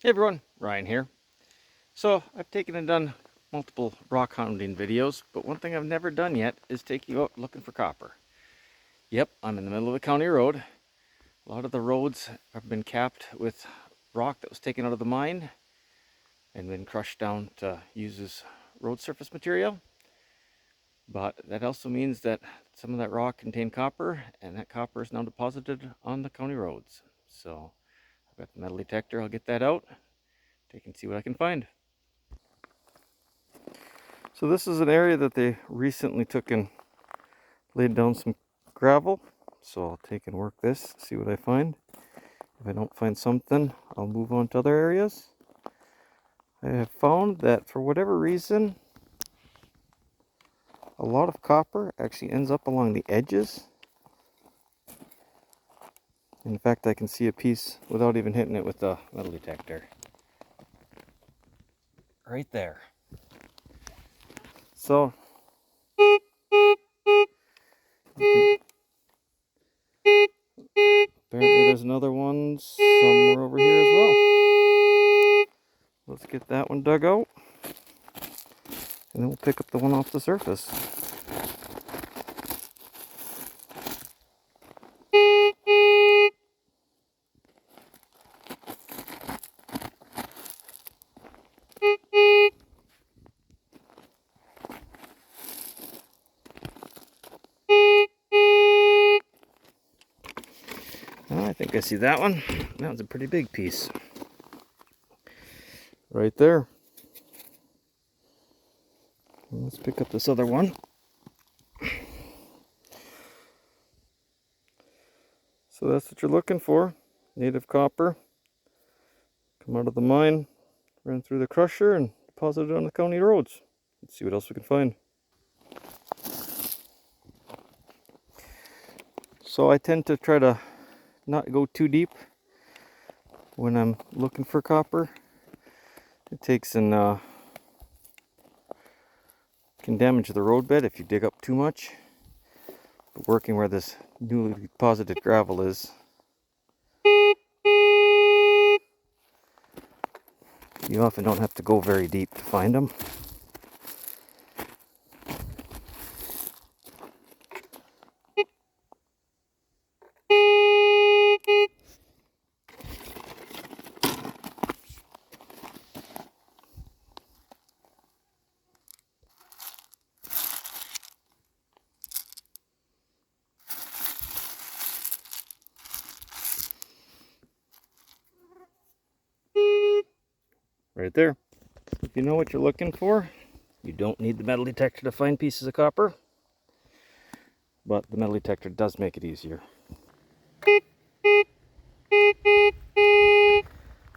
Hey everyone, Ryan here. So I've taken and done multiple rock hounding videos, but one thing I've never done yet is take you out looking for copper. Yep, I'm in the middle of a county road. A lot of the roads have been capped with rock that was taken out of the mine and been crushed down to use as road surface material. But that also means that some of that rock contained copper, and that copper is now deposited on the county roads. So I've got the metal detector, I'll get that out, take and see what I can find. So this is an area that they recently took and laid down some gravel. So I'll take and work this, see what I find. If I don't find something, I'll move on to other areas. I have found that for whatever reason, a lot of copper actually ends up along the edges. In fact, I can see a piece without even hitting it with the metal detector. Right there. So apparently there's another one somewhere over here as well. Let's get that one dug out, and then we'll pick up the one off the surface. Oh, I think I see that one. That was a pretty big piece. Right there. Let's pick up this other one. So that's what you're looking for. Native copper. Come out of the mine, ran through the crusher, and deposited on the county roads. Let's see what else we can find. So I tend to try to not go too deep when I'm looking for copper. It takes and can damage the roadbed if you dig up too much. But working where this newly deposited gravel is, you often don't have to go very deep to find them. Right there. If you know what you're looking for, you don't need the metal detector to find pieces of copper, but the metal detector does make it easier.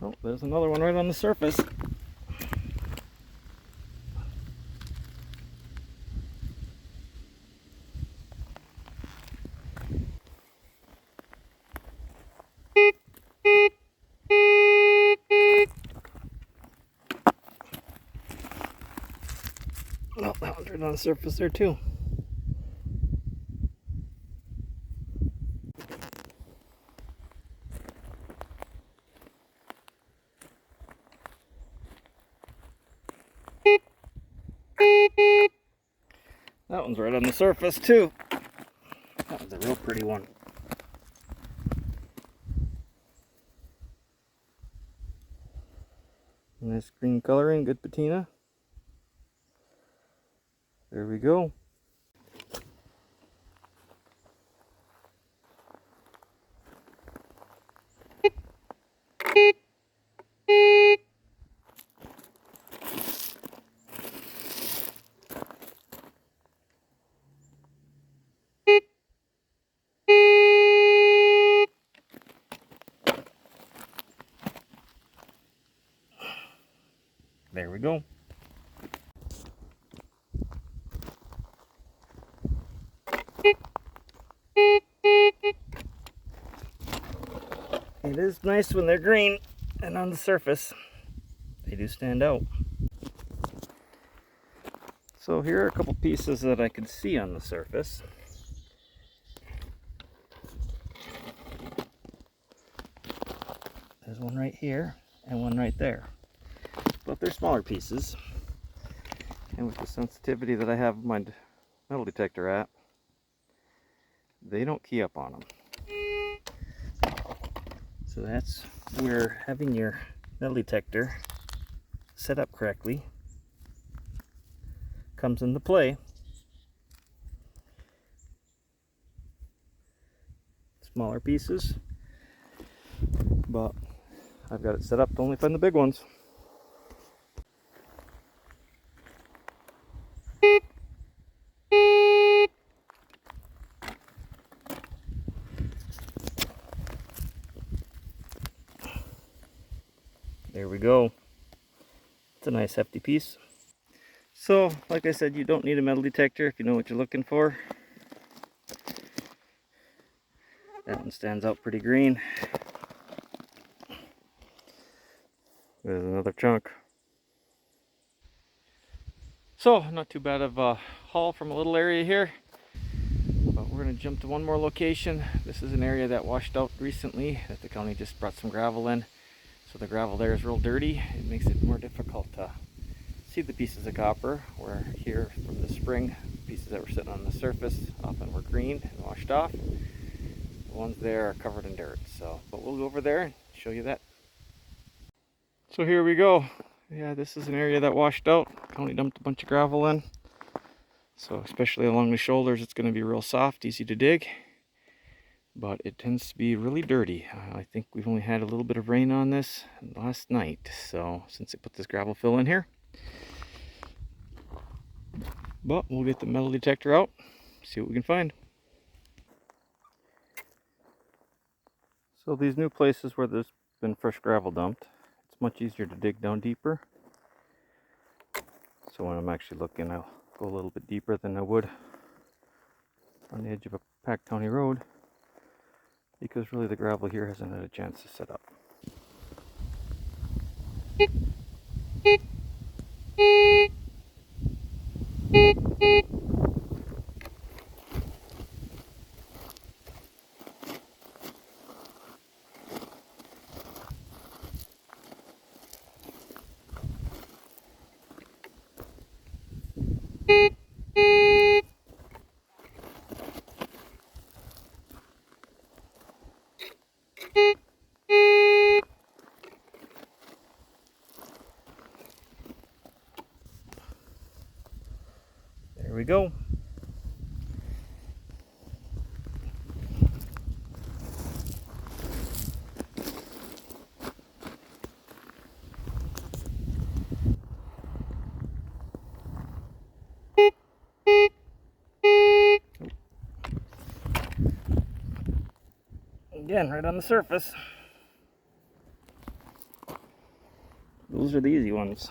Oh, there's another one right on the surface. Oh, that one's right on the surface there too. That one's right on the surface too. That was a real pretty one. Nice green coloring, good patina. There we go. There we go. It is nice when they're green and on the surface. They do stand out. So here are a couple pieces that I can see on the surface. There's one right here. and one right there. But they're smaller pieces. And with the sensitivity that I have my metal detector at, they don't key up on them. So that's where having your metal detector set up correctly comes into play. Smaller pieces, but I've got it set up to only find the big ones. There we go. It's a nice hefty piece. So, like I said, you don't need a metal detector if you know what you're looking for. That one stands out pretty green. There's another chunk. So, not too bad of a haul from a little area here. But we're going to jump to one more location. This is an area that washed out recently, that the county just brought some gravel in. So the gravel there is real dirty. It makes it more difficult to see the pieces of copper. Where here from the spring, pieces that were sitting on the surface often were green and washed off. The ones there are covered in dirt. So, but we'll go over there and show you that. So here we go. Yeah, this is an area that washed out. County dumped a bunch of gravel in. So especially along the shoulders, it's going to be real soft, easy to dig. But it tends to be really dirty. I think we've only had a little bit of rain on this last night. So since they put this gravel fill in here. But we'll get the metal detector out, see what we can find. So these new places where there's been fresh gravel dumped, it's much easier to dig down deeper. So when I'm actually looking, I'll go a little bit deeper than I would on the edge of a packed county road, because really the gravel here hasn't had a chance to set up. There we go. Again, right on the surface. Those are the easy ones.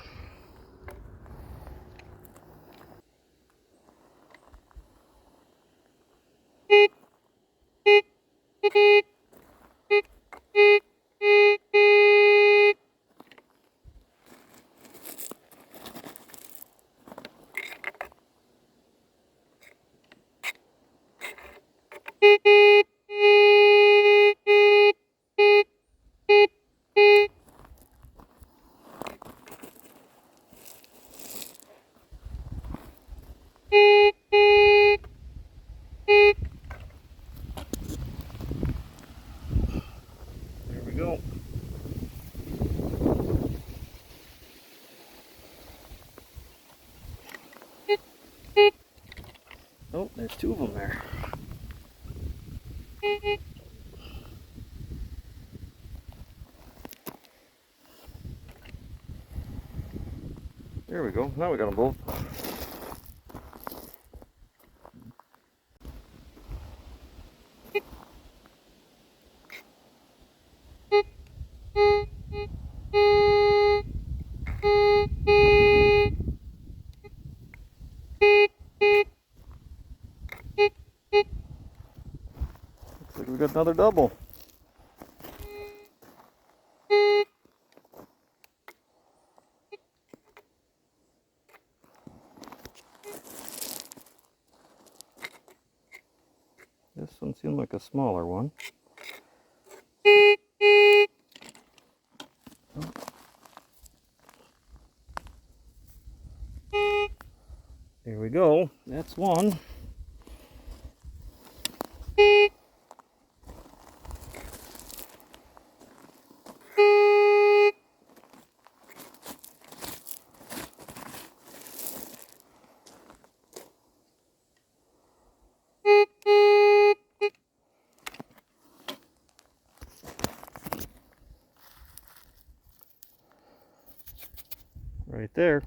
There we go. Oh, there's two of them there. There we go. Now we got them both. Looks like we got another double. This one seemed like a smaller one. There we go. That's one. Right there.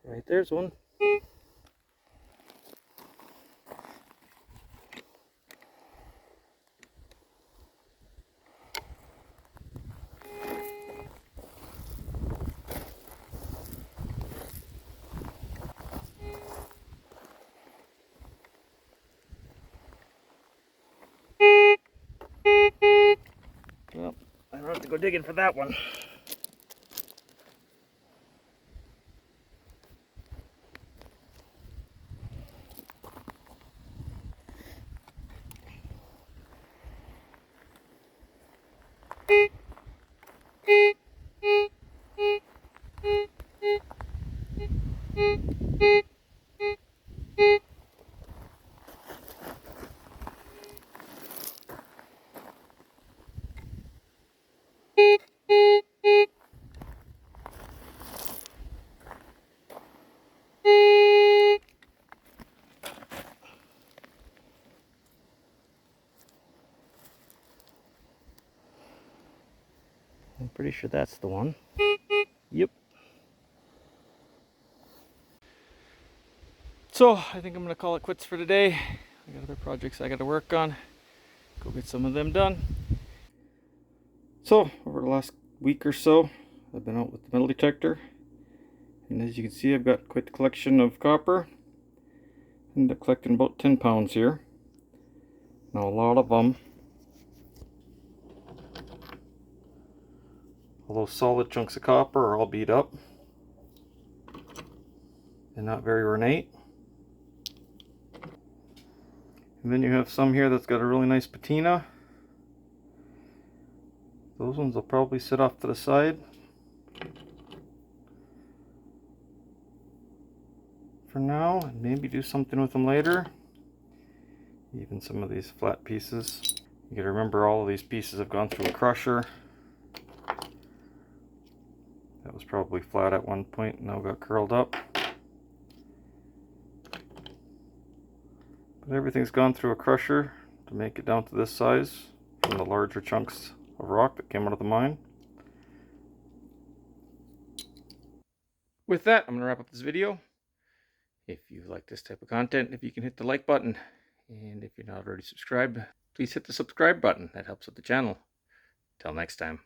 Right there's one. Well, I don't have to go digging for that one. I'm pretty sure that's the one. Yep. So I think I'm gonna call it quits for today. I got other projects I gotta work on. Go get some of them done. So over the last week or so, I've been out with the metal detector. And as you can see, I've got quite the collection of copper. I ended up collecting about 10 pounds here. Now a lot of them, all those solid chunks of copper are all beat up and not very ornate. And then you have some here that's got a really nice patina. Those ones will probably sit off to the side for now and maybe do something with them later. Even some of these flat pieces. You gotta remember all of these pieces have gone through a crusher. That was probably flat at one point and now got curled up. But everything's gone through a crusher to make it down to this size from the larger chunks of rock that came out of the mine. With that, I'm gonna wrap up this video. If you like this type of content, if you can hit the like button, and if you're not already subscribed, please hit the subscribe button. That helps with the channel. Till next time.